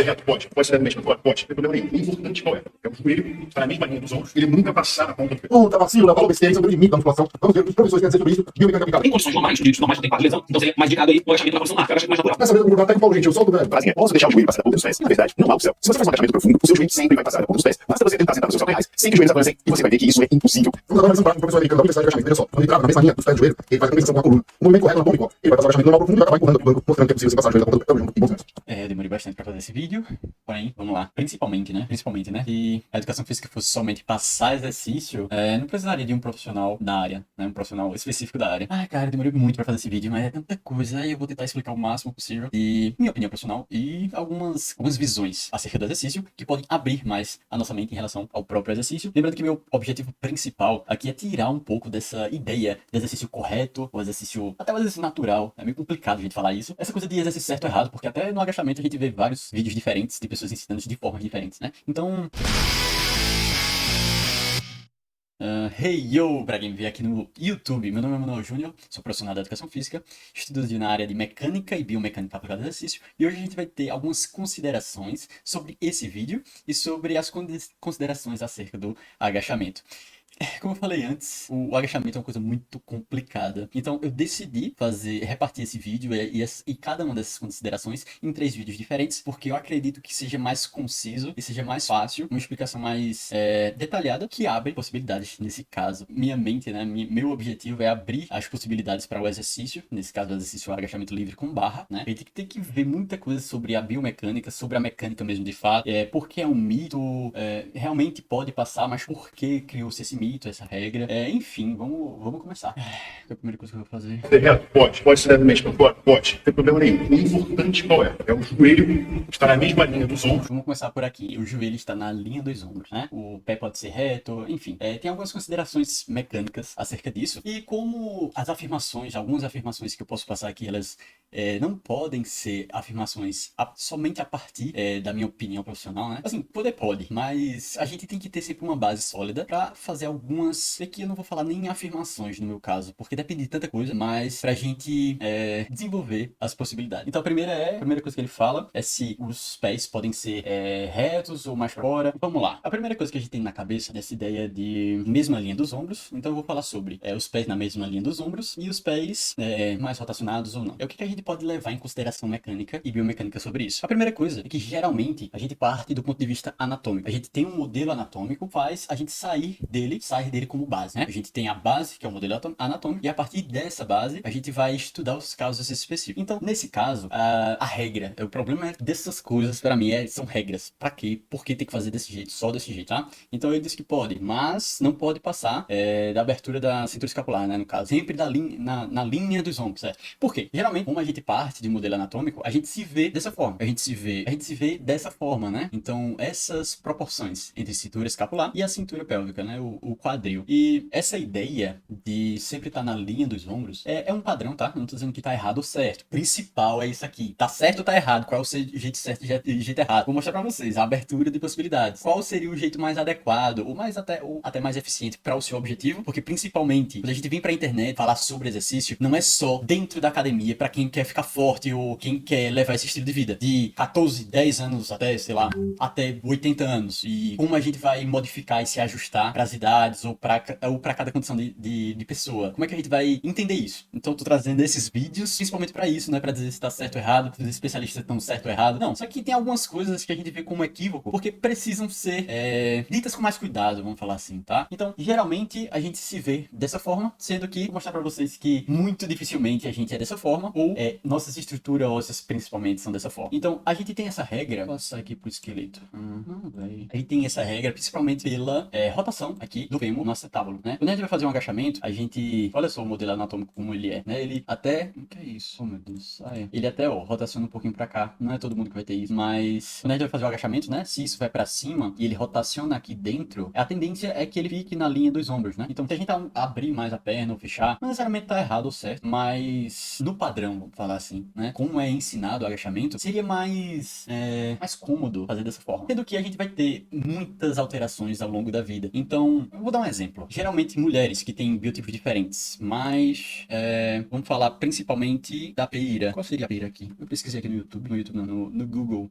reto, pode. Pode ser levemente para fora, pode. Não tem problema nenhum. O importante qual é? É o joelho estar na mesma linha dos ombros, ele nunca passar a ponta do pé. Tá vacilo, Léo, falou besteira, isso é um limite da musculação. Vamos ver o que os professores querem dizer sobre isso. Biomecânica aplicada. Em condições normais, os normais não tem lesão, então seria mais indicado aí o agachamento na posição larga, agachamento mais natural. Nessa mesma até com o Paulo Gentil, solta o velho. Prazinha, posso deixar o joelho passar da ponta dos pés? Na verdade, não há opção. Se você faz um agachamento profundo, o seu joelho sempre vai passar da ponta dos pés. Basta você tentar sentar nos seus calcanhares sem que os joelhos avancem e você vai ver que isso é impossível. Vamos agora mais um prático, professor americano da Universidade de Agachamento. Veja só, quando ele trava na mesma linha dos pés do joelho, ele faz a compensação com a coluna. O movimento correto na bomba igual. Ele vai passar o agachamento normal profundo e vai acabar empurrando o banco, mostrando que é possível você passar o joelho da ponta do pé e bons métodos. Eu demorei bastante pra fazer esse vídeo, porém, vamos lá. Principalmente, né? Que a educação física fosse somente passar exercício, não precisaria de um profissional da área, né? Um profissional específico da área. Ai, cara, eu demorei muito pra fazer esse vídeo, mas é tanta coisa, aí eu vou tentar explicar o máximo possível e minha opinião profissional e algumas visões acerca do exercício que podem abrir mais a nossa mente em relação ao próprio exercício. Lembrando que meu objetivo principal aqui é tirar um pouco dessa ideia de exercício correto, ou exercício, até o exercício natural. É meio complicado a gente falar isso. Essa coisa de exercício certo ou errado, porque até no agachamento a gente vê vários vídeos diferentes de pessoas ensinando de formas diferentes, né? Então... Hey yo, pra quem vê aqui no YouTube, meu nome é Manuel Júnior, sou profissional da educação física, estudo na área de mecânica e biomecânica aplicada ao exercício, e hoje a gente vai ter algumas considerações sobre esse vídeo e sobre as considerações acerca do agachamento. Como eu falei antes, o agachamento é uma coisa muito complicada. Então eu decidi repartir esse vídeo e cada uma dessas considerações em 3 vídeos diferentes, porque eu acredito que seja mais conciso e seja mais fácil, uma explicação mais detalhada, que abre possibilidades nesse caso. Minha mente, né, meu objetivo é abrir as possibilidades para o exercício, nesse caso o exercício agachamento livre com barra, né? A gente tem que ver muita coisa sobre a biomecânica, sobre a mecânica mesmo de fato, porque é um mito, realmente pode passar, mas por que criou-se esse mito, essa regra? Enfim, vamos começar. A primeira coisa que eu vou fazer... Reto, pode. Pode ser levemente para fora, pode. Não tem problema nenhum. O importante qual é? É o joelho estar na mesma linha dos ombros. Vamos começar por aqui. O joelho está na linha dos ombros, né? O pé pode ser reto, enfim. Tem algumas considerações mecânicas acerca disso. E como algumas afirmações que eu posso passar aqui, elas não podem ser afirmações somente a partir da minha opinião profissional, né? Assim, pode, mas a gente tem que ter sempre uma base sólida para fazer algumas... Aqui eu não vou falar nem afirmações no meu caso, porque depende de tanta coisa, mas pra gente desenvolver as possibilidades. Então a primeira coisa que ele fala é se os pés podem ser retos ou mais pra fora. Vamos lá. A primeira coisa que a gente tem na cabeça é essa ideia de mesma linha dos ombros. Então eu vou falar sobre os pés na mesma linha dos ombros e os pés mais rotacionados ou não. O que a gente pode levar em consideração mecânica e biomecânica sobre isso? A primeira coisa é que geralmente a gente parte do ponto de vista anatômico. A gente tem um modelo anatômico, faz a gente sair dele como base, né? A gente tem a base, que é o modelo anatômico, e a partir dessa base a gente vai estudar os casos específicos. Então, nesse caso, a regra, o problema dessas coisas pra mim são regras. Pra quê? Por que tem que fazer desse jeito? Só desse jeito, tá? Então ele disse que pode, mas não pode passar da abertura da cintura escapular, né? No caso, sempre na linha dos ombros, certo? Por quê? Geralmente, como a gente parte de modelo anatômico, a gente se vê dessa forma. A gente se vê dessa forma, né? Então, essas proporções entre cintura escapular e a cintura pélvica, né? O quadril. E essa ideia de sempre estar na linha dos ombros é um padrão, tá? Eu não tô dizendo que tá errado ou certo. O principal é isso aqui. Tá certo ou tá errado? Qual é o jeito certo e o jeito errado? Vou mostrar pra vocês a abertura de possibilidades. Qual seria o jeito mais adequado ou até mais eficiente para o seu objetivo? Porque principalmente, quando a gente vem pra internet falar sobre exercício, não é só dentro da academia pra quem quer ficar forte ou quem quer levar esse estilo de vida. De 14, 10 anos até, sei lá, até 80 anos. E como a gente vai modificar e se ajustar pras idades ou pra cada condição de pessoa. Como é que a gente vai entender isso? Então eu tô trazendo esses vídeos principalmente pra isso, não é pra dizer se tá certo ou errado, se os especialistas estão certo ou errado. Não, só que tem algumas coisas que a gente vê como equívoco, porque precisam ser ditas com mais cuidado, vamos falar assim, tá? Então, geralmente a gente se vê dessa forma, sendo que vou mostrar pra vocês que muito dificilmente a gente é dessa forma, ou nossas estruturas ósseas principalmente são dessa forma. Então, a gente tem essa regra, vou passar aqui pro esqueleto. Não, velho. A gente tem essa regra principalmente pela rotação aqui do fêmur no acetábulo, né? Quando a gente vai fazer um agachamento, a gente... Olha só o modelo anatômico como ele é, né? Ele até... O que é isso? Oh, meu Deus. Ele até, rotaciona um pouquinho pra cá. Não é todo mundo que vai ter isso, mas... Quando a gente vai fazer o agachamento, né? Se isso vai pra cima e ele rotaciona aqui dentro, a tendência é que ele fique na linha dos ombros, né? Então, se a gente abrir mais a perna ou fechar, não necessariamente tá errado ou certo, mas no padrão, vamos falar assim, né? Como é ensinado o agachamento, seria mais cômodo fazer dessa forma. Sendo que a gente vai ter muitas alterações ao longo da vida. Então, eu vou dar um exemplo. Geralmente mulheres que têm biotipos diferentes, mas vamos falar principalmente da peira. Qual seria a peira aqui? Eu pesquisei aqui no YouTube não, no Google.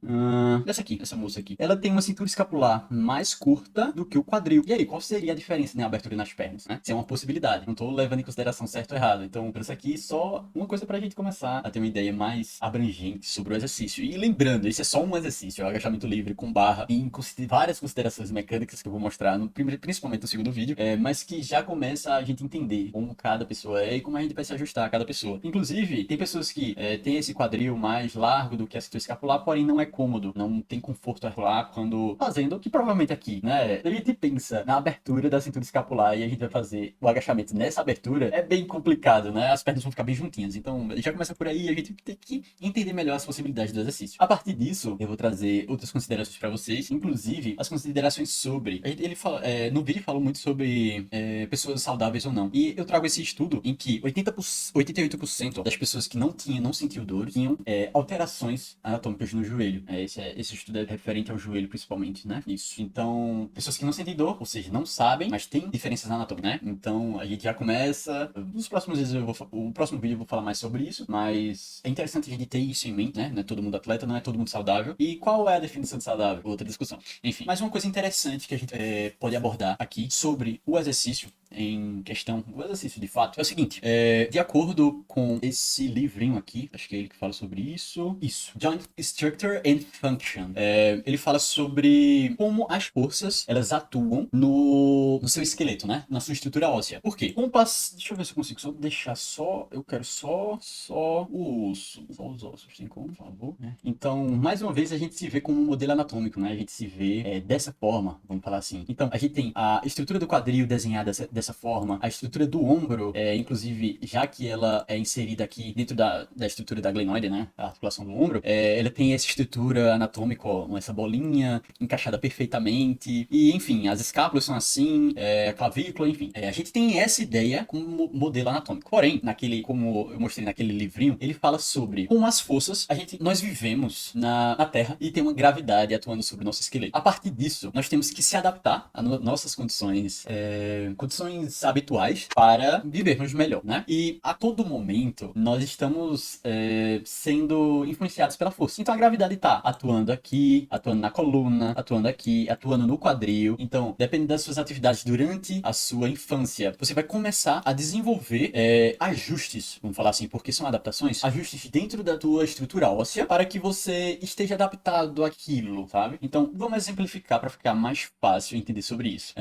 Essa moça aqui. Ela tem uma cintura escapular mais curta do que o quadril. E aí, qual seria a diferença na abertura nas pernas, né? Isso é uma possibilidade. Não tô levando em consideração certo ou errado. Então, isso aqui só uma coisa pra gente começar a ter uma ideia mais abrangente sobre o exercício. E lembrando, isso é só um exercício, é o agachamento livre com barra, e várias considerações mecânicas que eu vou mostrar, principalmente no segundo vídeo, mas que já começa a gente entender como cada pessoa é e como a gente vai se ajustar a cada pessoa. Inclusive, tem pessoas que têm esse quadril mais largo do que a cintura escapular, porém não é cômodo, não tem conforto articular quando fazendo, que provavelmente aqui, né? A gente pensa na abertura da cintura escapular e a gente vai fazer o agachamento nessa abertura, é bem complicado, né? As pernas vão ficar bem juntinhas. Então, já começa por aí, a gente tem que entender melhor as possibilidades do exercício. A partir disso, eu vou trazer outras considerações para vocês, inclusive as considerações sobre... Ele fala, no vídeo falou muito sobre pessoas saudáveis ou não. E eu trago esse estudo em que 88% das pessoas que não sentiam dor tinham alterações anatômicas no joelho. Esse estudo é referente ao joelho, principalmente, né? Isso. Então, pessoas que não sentem dor, ou seja, não sabem, mas tem diferenças anatômicas, né? Então, a gente já começa... Nos próximos vídeos o próximo vídeo eu vou falar mais sobre isso, mas é interessante a gente ter isso em mente, né? Não é todo mundo atleta, não é todo mundo saudável. E qual é a definição de saudável? Outra discussão. Enfim, mais uma coisa interessante que a gente pode abordar aqui sobre o exercício em questão, o exercício de fato, é o seguinte, de acordo com esse livrinho aqui, acho que é ele que fala sobre isso, Joint Structure and Function, ele fala sobre como as forças, elas atuam no seu esqueleto, né, na sua estrutura óssea. Por quê? Deixa eu ver se eu consigo só deixar eu quero só o osso, só os ossos, tem como, por favor, né? Então, mais uma vez, a gente se vê como um modelo anatômico, né, a gente se vê dessa forma, vamos falar assim. Então, a gente tem a estrutura do quadril desenhada dessa forma, a estrutura do ombro, inclusive, já que ela é inserida aqui dentro da estrutura da glenoide, né, a articulação do ombro, ela tem essa estrutura anatômica, ó, essa bolinha encaixada perfeitamente, e enfim, as escápulas são assim, a clavícula, enfim, a gente tem essa ideia como modelo anatômico. Porém, como eu mostrei naquele livrinho, ele fala sobre como as forças, nós vivemos na Terra e tem uma gravidade atuando sobre o nosso esqueleto. A partir disso, nós temos que se adaptar às nossas condições habituais para vivermos melhor, né? E a todo momento nós estamos sendo influenciados pela força. Então a gravidade está atuando aqui, atuando na coluna, atuando aqui, atuando no quadril. Então, dependendo das suas atividades durante a sua infância, você vai começar a desenvolver ajustes, vamos falar assim, porque são adaptações, ajustes dentro da tua estrutura óssea para que você esteja adaptado àquilo, sabe? Então, vamos exemplificar para ficar mais fácil entender sobre isso.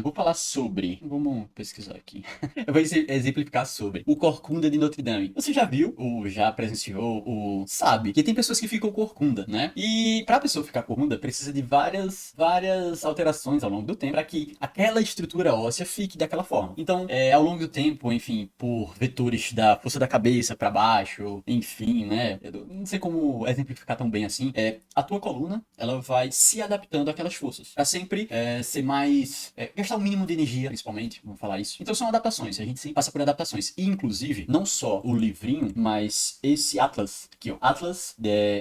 Vou falar sobre... Vamos pesquisar aqui. Eu vou exemplificar sobre o corcunda de Notre Dame. Você já viu, ou já presenciou, ou sabe que tem pessoas que ficam corcunda, né? E pra pessoa ficar corcunda, precisa de várias alterações ao longo do tempo para que aquela estrutura óssea fique daquela forma. Então, ao longo do tempo, enfim, por vetores da força da cabeça para baixo, enfim, né? Eu não sei como exemplificar tão bem assim. A tua coluna, ela vai se adaptando àquelas forças. Pra sempre ser mais... gastar o mínimo de energia, principalmente, vamos falar isso. Então são adaptações, a gente sempre passa por adaptações. E, inclusive, não só o livrinho, mas esse Atlas, aqui ó, Atlas,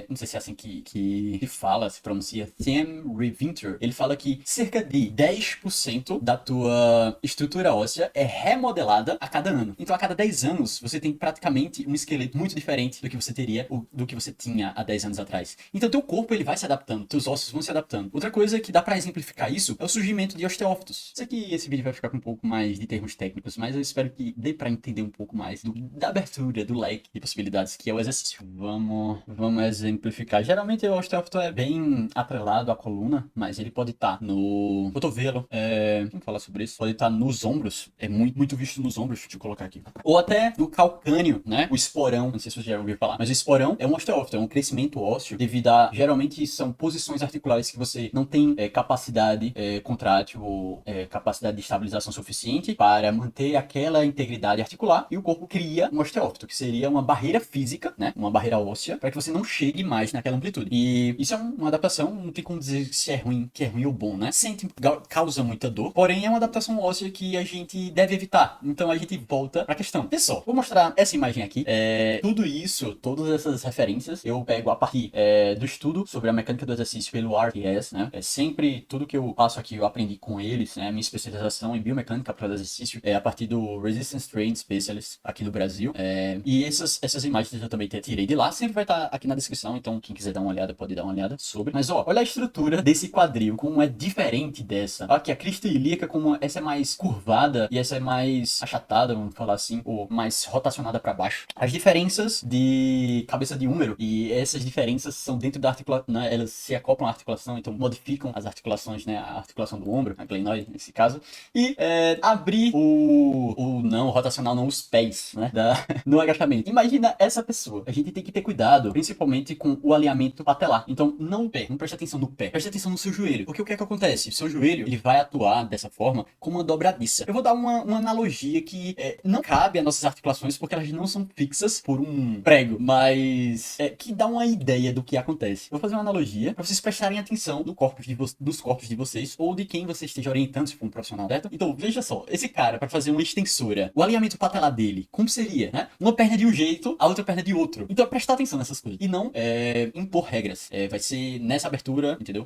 não sei se é assim que fala, se pronuncia, Sam Reventer, ele fala que cerca de 10% da tua estrutura óssea é remodelada a cada ano. Então a cada 10 anos, você tem praticamente um esqueleto muito diferente do que você teria, do que você tinha há 10 anos atrás. Então teu corpo, ele vai se adaptando, teus ossos vão se adaptando. Outra coisa que dá pra exemplificar isso é o surgimento de osteófitos. Sei que esse vídeo vai ficar com um pouco mais de termos técnicos, mas eu espero que dê pra entender um pouco mais da abertura, do leque de possibilidades que é o exercício. Vamos exemplificar. Geralmente o osteófito é bem atrelado à coluna, mas ele pode estar no cotovelo, vamos falar sobre isso, pode estar nos ombros, é muito visto nos ombros, deixa eu colocar aqui. Ou até no calcâneo, né? O esporão, não sei se você já ouviu falar, mas o esporão é um osteófito, é um crescimento ósseo devido a, geralmente são posições articulares que você não tem capacidade contrátil ou capacidade de estabilização suficiente suficiente para manter aquela integridade articular e o corpo cria um osteófito, que seria uma barreira física, né? Uma barreira óssea, para que você não chegue mais naquela amplitude. E isso é uma adaptação, não tem como dizer se é ruim, que é ruim ou bom, né? Causa muita dor, porém é uma adaptação óssea que a gente deve evitar. Então a gente volta pra questão. Pessoal, vou mostrar essa imagem aqui. Tudo isso, todas essas referências, eu pego a partir do estudo sobre a mecânica do exercício pelo RTS, né? Sempre tudo que eu passo aqui eu aprendi com eles, né? Minha especialização em biomecânica para o exercício é a partir do Resistance Training Specialist aqui no Brasil. E essas imagens eu também tirei de lá, sempre vai estar aqui na descrição, então quem quiser dar uma olhada pode dar uma olhada sobre. Mas ó, olha a estrutura desse quadril, como é diferente dessa. Aqui a crista ilíaca, como essa é mais curvada e essa é mais achatada, vamos falar assim, ou mais rotacionada para baixo. As diferenças de cabeça de húmero, e essas diferenças são dentro da articulação, né? Elas se acoplam à articulação, então modificam as articulações, né? A articulação do ombro, a glenoide nesse caso, e abrir rotacional não, os pés, né? No agachamento. Imagina essa pessoa. A gente tem que ter cuidado, principalmente com o alinhamento patelar. Então, não preste atenção no pé, preste atenção no seu joelho, porque o que é que acontece? O seu joelho, ele vai atuar dessa forma como uma dobradiça. Eu vou dar uma analogia que não cabe às nossas articulações, porque elas não são fixas por um prego, mas que dá uma ideia do que acontece. Eu vou fazer uma analogia para vocês prestarem atenção dos corpos de vocês, ou de quem você esteja orientando, se for um profissional, certo? Então, veja só, esse cara, para fazer uma extensora, o alinhamento patelar dele, como seria, né? Uma perna de um jeito, a outra perna de outro. Então, prestar atenção nessas coisas. E não impor regras. Vai ser nessa abertura, entendeu?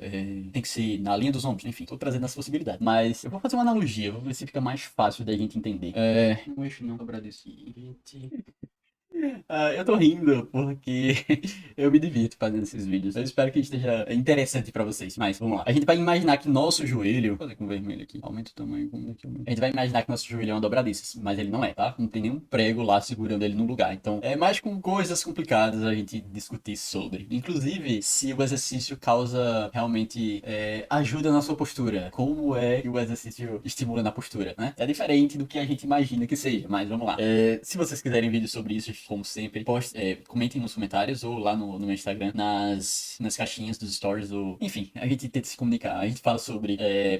Tem que ser na linha dos ombros, enfim. Tô trazendo essa possibilidade. Mas eu vou fazer uma analogia, vou ver se fica mais fácil da gente entender. Um eixo não dobrado assim. Eu tô rindo porque eu me divirto fazendo esses vídeos. Eu espero que esteja interessante pra vocês. Mas vamos lá. A gente vai imaginar que nosso joelho... Vou fazer com vermelho aqui. Aumenta o tamanho. A gente vai imaginar que nosso joelho é uma dobradiça. Mas ele não é, tá? Não tem nenhum prego lá segurando ele no lugar. Então é mais com coisas complicadas a gente discutir sobre. Inclusive, se o exercício causa realmente ajuda na sua postura. Como é que o exercício estimula na postura, né? É diferente do que a gente imagina que seja. Mas vamos lá. Se vocês quiserem vídeo sobre isso, como sempre, comentem nos comentários ou lá no meu Instagram, nas caixinhas dos stories, enfim, a gente tenta se comunicar. A gente fala sobre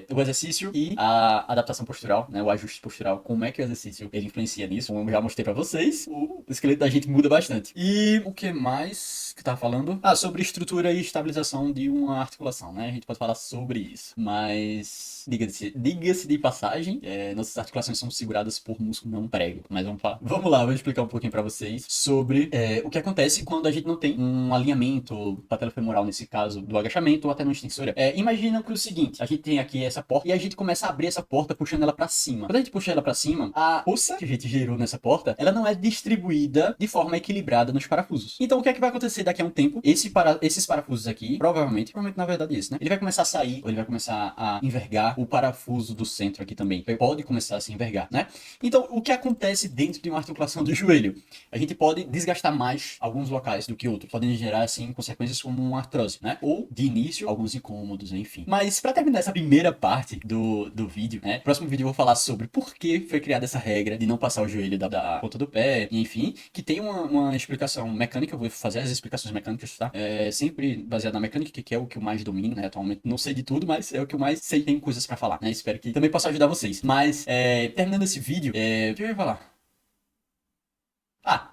o exercício e a adaptação postural, né, o ajuste postural, como é que o exercício ele influencia nisso. Como eu já mostrei pra vocês, o esqueleto da gente muda bastante. E o que mais que tava falando? Sobre estrutura e estabilização de uma articulação, né? A gente pode falar sobre isso, mas diga-se de passagem, nossas articulações são seguradas por músculo, não prego. Mas vamos lá, vou explicar um pouquinho pra vocês sobre o que acontece quando a gente não tem um alinhamento patelofemoral, nesse caso do agachamento ou até no extensora. Imagina que é o seguinte, a gente tem aqui essa porta e a gente começa a abrir essa porta puxando ela pra cima. Quando a gente puxa ela pra cima, a força que a gente gerou nessa porta, ela não é distribuída de forma equilibrada nos parafusos. Então o que é que vai acontecer daqui a um tempo? Esses parafusos aqui, provavelmente na verdade esse, né? Ele vai começar a sair, ou ele vai começar a envergar o parafuso do centro aqui também. Pode começar a se envergar, né? Então o que acontece dentro de uma articulação do joelho? A gente pode desgastar mais alguns locais do que outros, podendo gerar assim consequências como uma artrose, né? Ou de início alguns incômodos, enfim. Mas para terminar essa primeira parte do vídeo, né? No próximo vídeo eu vou falar sobre por que foi criada essa regra de não passar o joelho da ponta do pé, e enfim, que tem uma explicação mecânica. Eu vou fazer as explicações mecânicas, tá? Sempre baseado na mecânica, que é o que eu mais domino, né? Atualmente não sei de tudo, mas é o que eu mais sei, tem coisas para falar, né? Espero que também possa ajudar vocês. Mas terminando esse vídeo, o que eu ia falar?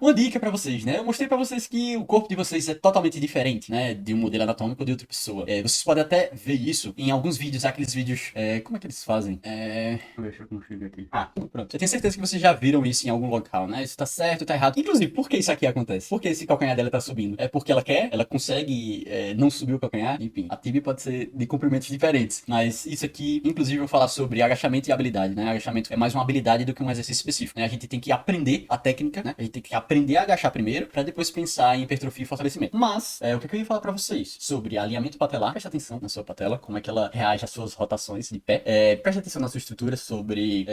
Uma dica pra vocês, né? Eu mostrei pra vocês que o corpo de vocês é totalmente diferente, né? De um modelo anatômico de outra pessoa. Vocês podem até ver isso em alguns vídeos, aqueles vídeos... como é que eles fazem? Deixa eu ver se eu consigo aqui. Pronto. Eu tenho certeza que vocês já viram isso em algum local, né? Isso tá certo, tá errado. Inclusive, por que isso aqui acontece? Por que esse calcanhar dela tá subindo? É porque ela quer? Ela consegue não subir o calcanhar? Enfim, a tíbia pode ser de comprimentos diferentes. Mas isso aqui, inclusive, eu vou falar sobre agachamento e habilidade, né? Agachamento é mais uma habilidade do que um exercício específico, né? A gente tem que aprender a técnica, né? A gente tem que aprender a agachar primeiro, pra depois pensar em hipertrofia e fortalecimento. Mas, o que eu ia falar pra vocês? Sobre alinhamento patelar. Preste atenção na sua patela, como é que ela reage às suas rotações de pé. Preste atenção na sua estrutura sobre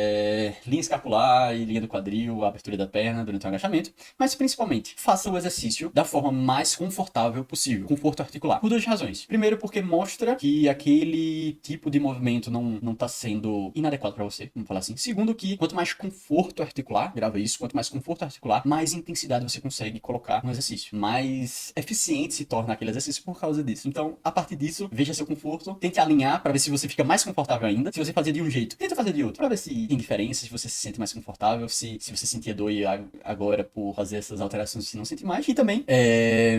linha escapular e linha do quadril, a abertura da perna durante o agachamento. Mas, principalmente, faça o exercício da forma mais confortável possível. Conforto articular. Por duas razões. Primeiro, porque mostra que aquele tipo de movimento não tá sendo inadequado pra você, vamos falar assim. Segundo, que quanto mais conforto articular, grava isso, quanto mais conforto articular, mais intensidade você consegue colocar no exercício, mais eficiente se torna aquele exercício por causa disso. Então, a partir disso, veja seu conforto, tente alinhar para ver se você fica mais confortável ainda. Se você fazia de um jeito, tenta fazer de outro, para ver se tem diferença, se você se sente mais confortável, se você sentia dor e agora por fazer essas alterações você não sente mais. E também,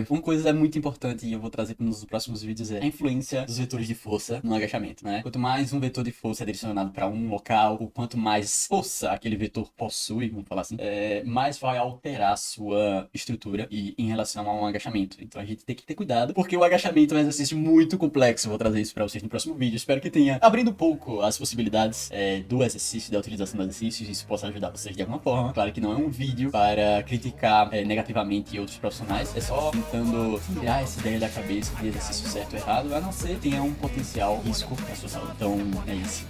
uma coisa muito importante e eu vou trazer nos próximos vídeos é a influência dos vetores de força no agachamento, né? Quanto mais um vetor de força é direcionado para um local, ou quanto mais força aquele vetor possui, vamos falar assim, mais vai alterar a sua estrutura e em relação a um agachamento. Então a gente tem que ter cuidado, porque o agachamento é um exercício muito complexo. Vou trazer isso para vocês no próximo vídeo. Espero que tenha abrindo um pouco as possibilidades do exercício, da utilização do exercício, e isso possa ajudar vocês de alguma forma. Claro que não é um vídeo para criticar negativamente outros profissionais, é só tentando tirar essa ideia da cabeça de exercício certo ou errado, a não ser que tenha um potencial risco para sua saúde. Então é isso.